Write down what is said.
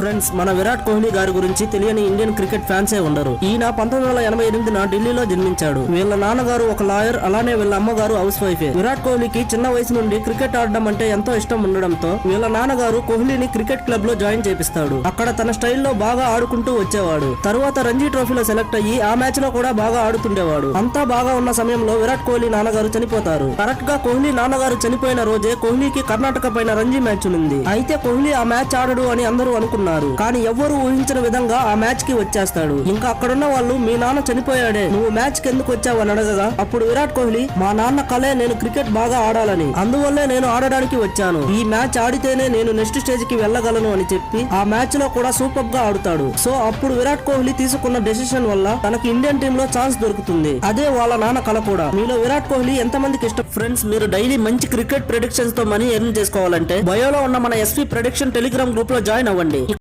Friends, మన విరాట్ కోహ్లీ గారి గురించి తెలియని ఇండియన్ క్రికెట్ ఫ్యాన్సే ఉండరు. ఈయన 1988న ఢిల్లీలో జన్మించాడు. వీళ్ళ నాన్నగారు ఒక లాయర్, అలానే వీళ్ళ అమ్మగారు హౌస్ వైఫే. విరాట్ కోహ్లీకి చిన్న వయసు నుండి క్రికెట్ ఆడడం అంటే ఎంతో ఇష్టం ఉండడంతో వీళ్ళ నాన్నగారు కోహ్లీని క్రికెట్ క్లబ్ లో జాయిన్ చేపిస్తాడు. అక్కడ తన స్టైల్లో బాగా ఆడుకుంటూ వచ్చేవాడు. తరువాత రంజీ ట్రోఫీలో సెలెక్ట్ అయ్యి ఆ మ్యాచ్ లో కూడా బాగా ఆడుతుండేవాడు. అంతా బాగా ఉన్న సమయంలో విరాట్ కోహ్లీ నాన్నగారు చనిపోతారు. కరెక్ట్ గా కోహ్లీ నాన్నగారు చనిపోయిన రోజే కోహ్లీకి కర్ణాటక పైన రంజీ మ్యాచ్ ఉంది. అయితే కోహ్లీ ఆ మ్యాచ్ ఆడడు అని అందరూ అనుకున్నారు. కానీ ఎవ్వరూ ఊహించిన విధంగా ఆ మ్యాచ్ కి వచ్చేస్తాడు. ఇంకా అక్కడున్న వాళ్ళు, మీ నాన్న చనిపోయాడే, నువ్వు మ్యాచ్ కి ఎందుకు వచ్చావని అడగగా అప్పుడు విరాట్ కోహ్లీ, మా నాన్న కలే నేను క్రికెట్ బాగా ఆడాలని, అందువల్లే నేను ఆడడానికి వచ్చాను. ఈ మ్యాచ్ ఆడితేనే నేను నెక్స్ట్ స్టేజ్ కి వెళ్ళగలను అని చెప్పి ఆ మ్యాచ్ లో కూడా సూపర్ గా ఆడుతాడు. సో అప్పుడు విరాట్ కోహ్లీ తీసుకున్న డెసిషన్ వల్ల తనకు ఇండియన్ టీమ్ లో ఛాన్స్ దొరుకుతుంది. అదే వాళ్ళ నాన్న కల కూడా. మీలో విరాట్ కోహ్లీ ఎంత మందికి ఇష్టం? ఫ్రెండ్స్, మీరు డైలీ మంచి క్రికెట్ ప్రెడిక్షన్స్ తో మనీ ఎర్న్ చేసుకోవాలంటే బయోలో ఉన్న మన ఎస్పీ ప్రెడిక్షన్ టెలిగ్రామ్ గ్రూప్ లో జాయిన్ అవ్వండి.